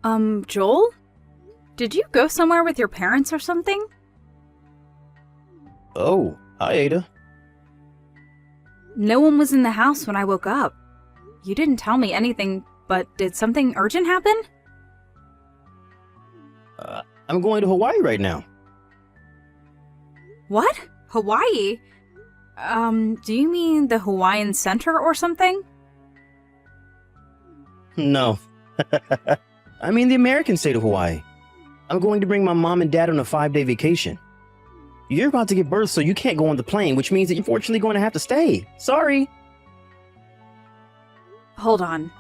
Joel? Did you go somewhere with your parents or something? Oh, hi, Ada. No one was in the house when I woke up. You didn't tell me anything, but did something urgent happen? I'm going to Hawaii right now. What? Hawaii? Do you mean the Hawaiian Center or something? No. I mean the American state of Hawaii. I'm going to bring my mom and dad on a 5-day vacation. You're about to give birth, so you can't go on the plane, which means that you're unfortunately going to have to stay. Sorry. Hold on.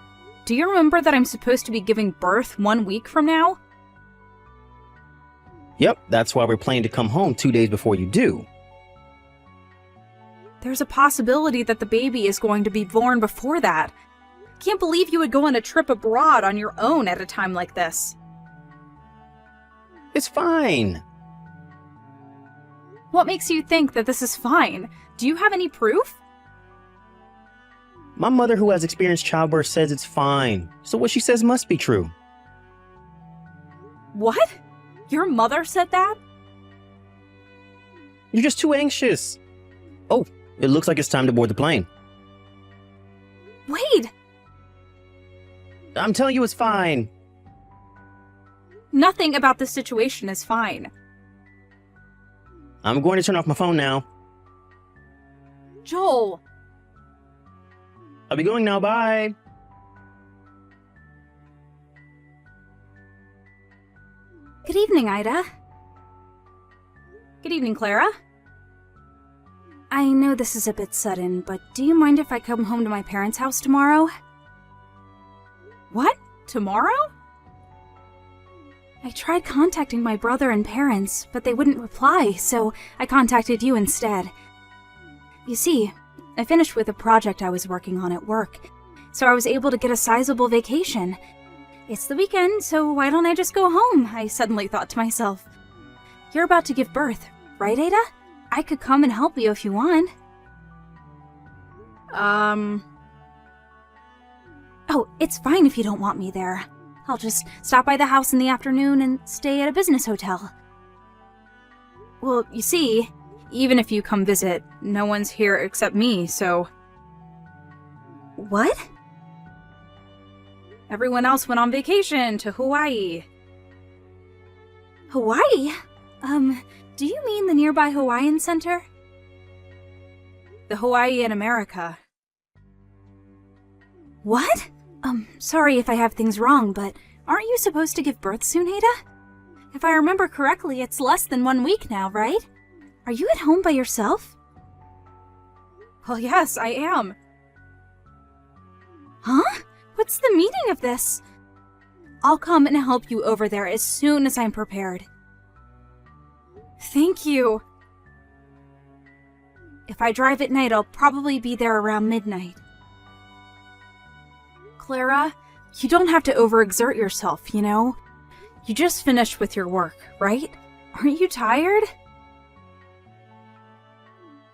Do you remember that I'm supposed to be giving birth 1 week from now? Yep, that's why we're planning to come home 2 days before you do. There's a possibility that the baby is going to be born before that. Can't believe you would go on a trip abroad on your own at a time like this. It's fine. What makes you think that this is fine? Do you have any proof? My mother, who has experienced childbirth, says it's fine. So what she says must be true. What? Your mother said that? You're just too anxious. Oh, it looks like it's time to board the plane. Wait! I'm telling you it's fine. Nothing about this situation is fine. I'm going to turn off my phone now. Joel! I'll be going now, bye. Good evening, Ida. Good evening, Clara. I know this is a bit sudden, but do you mind if I come home to my parents' house tomorrow? What? Tomorrow? I tried contacting my brother and parents, but they wouldn't reply, so I contacted you instead. You see, I finished with a project I was working on at work, so I was able to get a sizable vacation. It's the weekend, so why don't I just go home? I suddenly thought to myself. You're about to give birth, right, Ada? I could come and help you if you want. Oh, it's fine if you don't want me there. I'll just stop by the house in the afternoon and stay at a business hotel. Well, you see, even if you come visit, no one's here except me, so... What? Everyone else went on vacation to Hawaii. Hawaii? Do you mean the nearby Hawaiian Center? The Hawaii in America. What? Sorry if I have things wrong, but aren't you supposed to give birth soon, Ada? If I remember correctly, it's less than 1 week now, right? Are you at home by yourself? Well, yes, I am. Huh? What's the meaning of this? I'll come and help you over there as soon as I'm prepared. Thank you. If I drive at night, I'll probably be there around midnight. Clara, you don't have to overexert yourself, you know? You just finished with your work, right? Aren't you tired?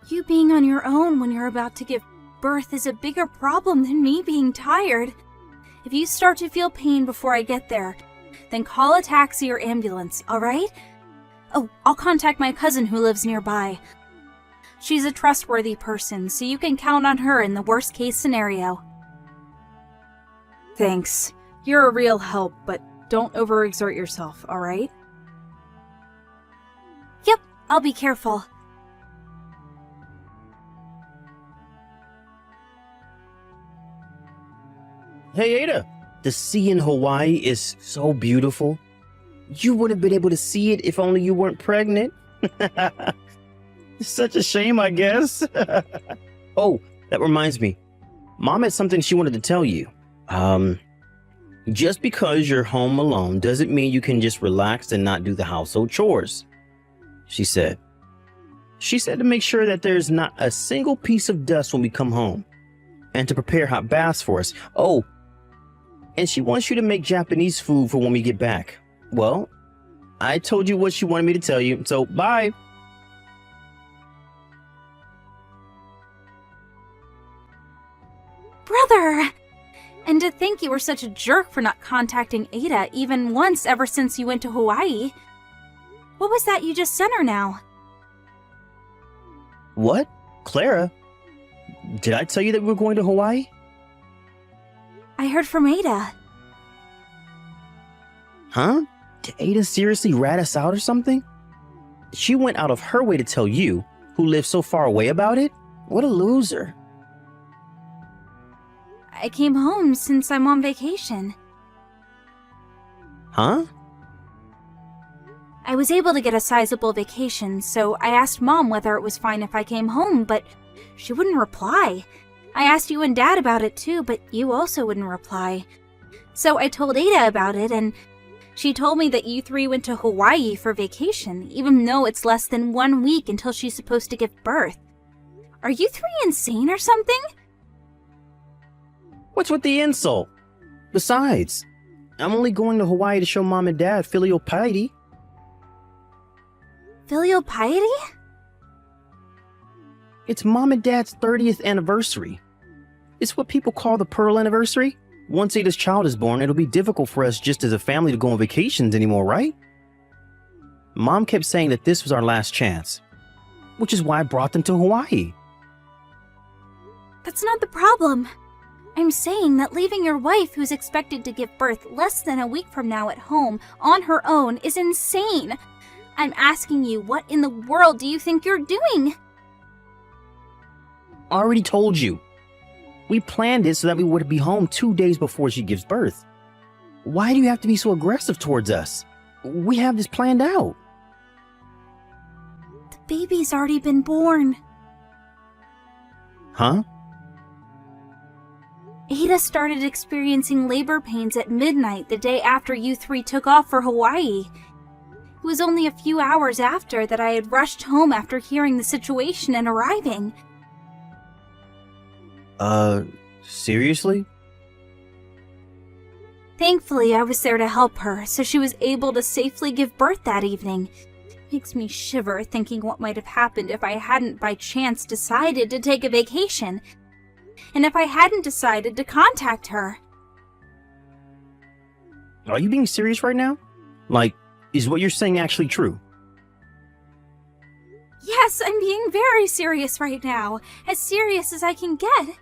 You being on your own when you're about to give birth is a bigger problem than me being tired. If you start to feel pain before I get there, then call a taxi or ambulance, alright? Oh, I'll contact my cousin who lives nearby. She's a trustworthy person, so you can count on her in the worst case scenario. Thanks. You're a real help, but don't overexert yourself, alright? Yep, I'll be careful. Hey, Ada. The sea in Hawaii is so beautiful. You would have been able to see it if only you weren't pregnant. It's such a shame, I guess. Oh, that reminds me. Mom had something she wanted to tell you. Just because you're home alone doesn't mean you can just relax and not do the household chores, she said. She said to make sure that there's not a single piece of dust when we come home, and to prepare hot baths for us. Oh, and she wants you to make Japanese food for when we get back. Well, I told you what she wanted me to tell you, so bye. Brother! And to think think you were such a jerk for not contacting Ada even once ever since you went to Hawaii. What was that you just sent her now? What? Clara? Did I tell you that we were going to Hawaii? I heard from Ada. Huh? Did Ada seriously rat us out or something? She went out of her way to tell you, who lives so far away, about it? What a loser. I came home since I'm on vacation. Huh? I was able to get a sizable vacation, so I asked Mom whether it was fine if I came home, but she wouldn't reply. I asked you and Dad about it too, but you also wouldn't reply. So I told Ada about it, and she told me that you three went to Hawaii for vacation, even though it's less than 1 week until she's supposed to give birth. Are you three insane or something? What's with the insult? Besides, I'm only going to Hawaii to show Mom and Dad filial piety. Filial piety? It's Mom and Dad's 30th anniversary. It's what people call the Pearl Anniversary. Once Ada's child is born, it'll be difficult for us just as a family to go on vacations anymore, right? Mom kept saying that this was our last chance, which is why I brought them to Hawaii. That's not the problem. I'm saying that leaving your wife, who's expected to give birth less than a week from now at home, on her own is insane. I'm asking you, what in the world do you think you're doing? I already told you. We planned it so that we would be home 2 days before she gives birth. Why do you have to be so aggressive towards us? We have this planned out. The baby's already been born. Huh? Ada started experiencing labor pains at midnight the day after you three took off for Hawaii. It was only a few hours after that I had rushed home after hearing the situation and arriving. Seriously? Thankfully, I was there to help her, so she was able to safely give birth that evening. Makes me shiver thinking what might have happened if I hadn't by chance decided to take a vacation. And if I hadn't decided to contact her. Are you being serious right now? Like, is what you're saying actually true? Yes, I'm being very serious right now. As serious as I can get.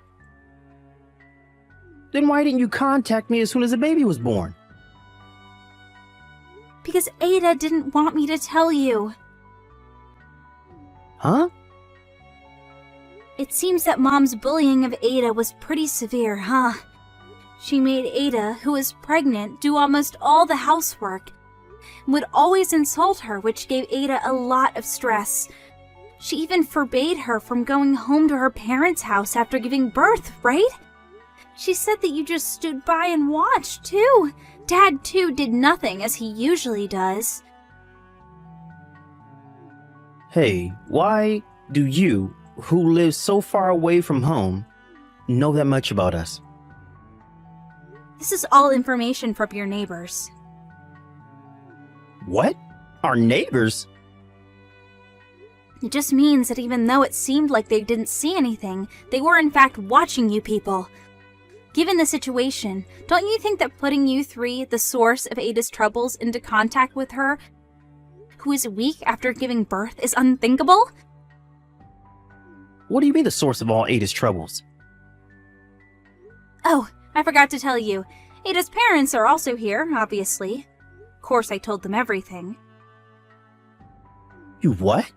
Then why didn't you contact me as soon as the baby was born? Because Ada didn't want me to tell you. Huh? It seems that Mom's bullying of Ada was pretty severe, huh? She made Ada, who was pregnant, do almost all the housework. And would always insult her, which gave Ada a lot of stress. She even forbade her from going home to her parents' house after giving birth, right? She said that you just stood by and watched, too. Dad, too, did nothing, as he usually does. Hey, why do you, who live so far away from home, know that much about us? This is all information from your neighbors. What? Our neighbors? It just means that even though it seemed like they didn't see anything, they were in fact watching you people. Given the situation, don't you think that putting you three, the source of Ada's troubles, into contact with her, who is weak after giving birth, is unthinkable? What do you mean the source of all Ada's troubles? Oh, I forgot to tell you. Ada's parents are also here, obviously. Of course, I told them everything. You what?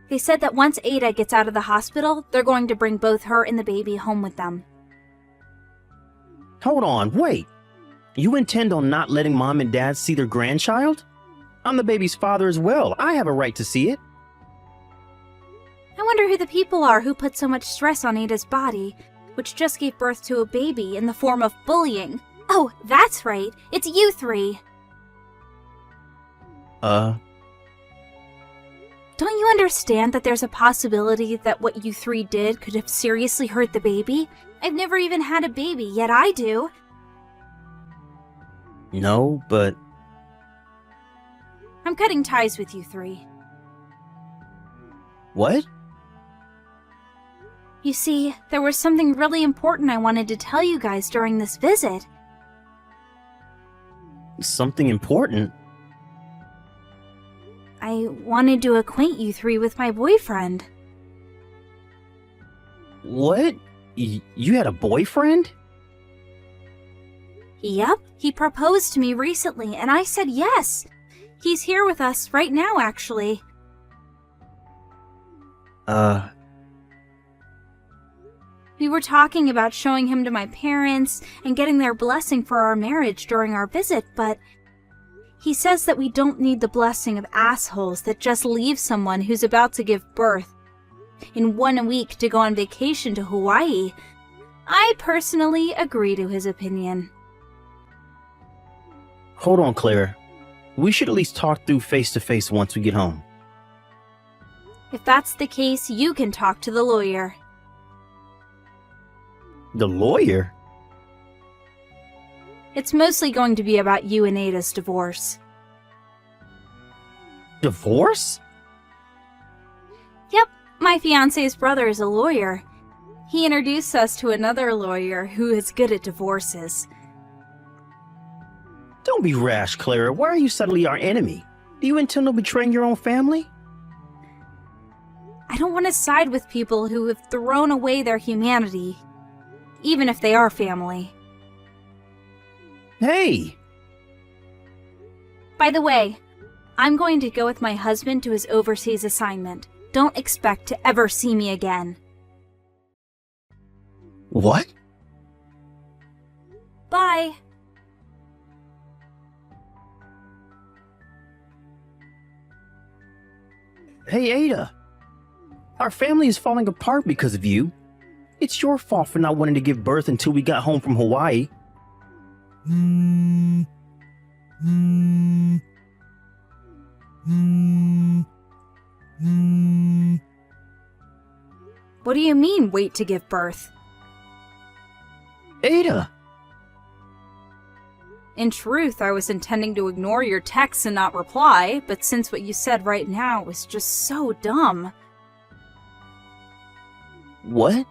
They said that once Ada gets out of the hospital, they're going to bring both her and the baby home with them. Hold on, wait. You intend on not letting Mom and Dad see their grandchild? I'm the baby's father as well. I have a right to see it. I wonder who the people are who put so much stress on Ada's body, which just gave birth to a baby in the form of bullying. Oh, that's right. It's you three. Don't you understand that there's a possibility that what you three did could have seriously hurt the baby? I've never even had a baby, yet I do. No, but... I'm cutting ties with you three. What? You see, there was something really important I wanted to tell you guys during this visit. Something important? I wanted to acquaint you three with my boyfriend. What? You had a boyfriend? Yep, he proposed to me recently, and I said yes. He's here with us right now, actually. We were talking about showing him to my parents and getting their blessing for our marriage during our visit, but he says that we don't need the blessing of assholes that just leave someone who's about to give birth in 1 week to go on vacation to Hawaii. I personally agree to his opinion. Hold on, Claire. We should at least talk through face-to-face once we get home. If that's the case, you can talk to the lawyer. The lawyer? It's mostly going to be about you and Ada's divorce. Divorce? Yep, my fiancé's brother is a lawyer. He introduced us to another lawyer who is good at divorces. Don't be rash, Clara. Why are you suddenly our enemy? Do you intend on betraying your own family? I don't want to side with people who have thrown away their humanity, even if they are family. Hey! By the way, I'm going to go with my husband to his overseas assignment. Don't expect to ever see me again. What? Bye. Hey, Ada. Our family is falling apart because of you. It's your fault for not wanting to give birth until we got home from Hawaii. What do you mean, wait to give birth? Ada! In truth, I was intending to ignore your texts and not reply, but since what you said right now was just so dumb. What?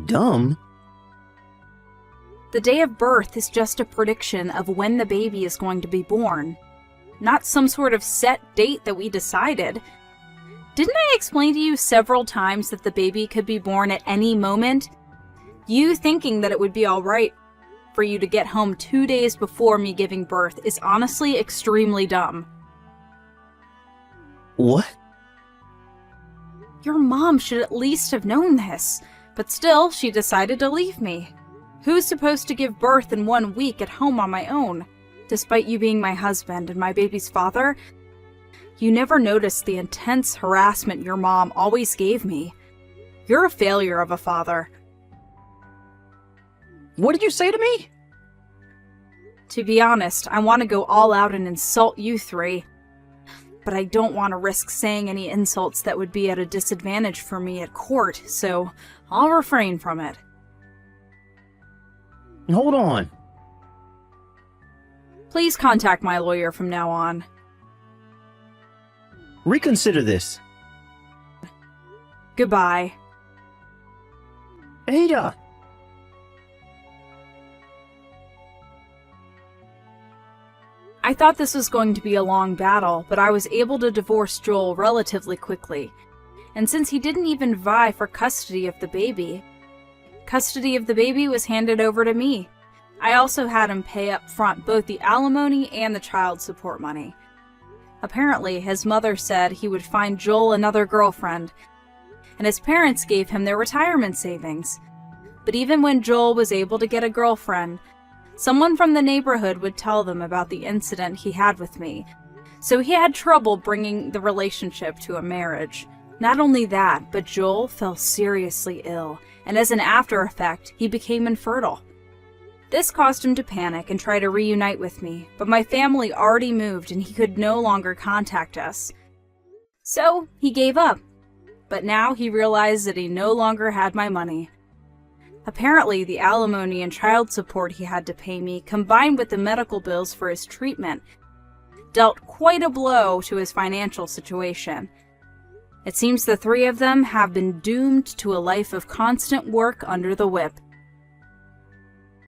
Dumb? The day of birth is just a prediction of when the baby is going to be born, not some sort of set date that we decided. Didn't I explain to you several times that the baby could be born at any moment? You thinking that it would be alright for you to get home 2 days before me giving birth is honestly extremely dumb. What? Your mom should at least have known this, but still, she decided to leave me. Who's supposed to give birth in 1 week at home on my own? Despite you being my husband and my baby's father, you never noticed the intense harassment your mom always gave me. You're a failure of a father. What did you say to me? To be honest, I want to go all out and insult you three. But I don't want to risk saying any insults that would be at a disadvantage for me at court, so I'll refrain from it. Hold on. Please contact my lawyer from now on. Reconsider this. Goodbye. Ada! I thought this was going to be a long battle, but I was able to divorce Joel relatively quickly. And since he didn't even vie for custody of the baby was handed over to me. I also had him pay up front both the alimony and the child support money. Apparently, his mother said he would find Joel another girlfriend, and his parents gave him their retirement savings. But even when Joel was able to get a girlfriend, someone from the neighborhood would tell them about the incident he had with me, so he had trouble bringing the relationship to a marriage. Not only that, but Joel fell seriously ill, and as an after effect, he became infertile. This caused him to panic and try to reunite with me, but my family already moved and he could no longer contact us. So, he gave up. But now he realized that he no longer had my money. Apparently, the alimony and child support he had to pay me, combined with the medical bills for his treatment, dealt quite a blow to his financial situation. It seems the three of them have been doomed to a life of constant work under the whip.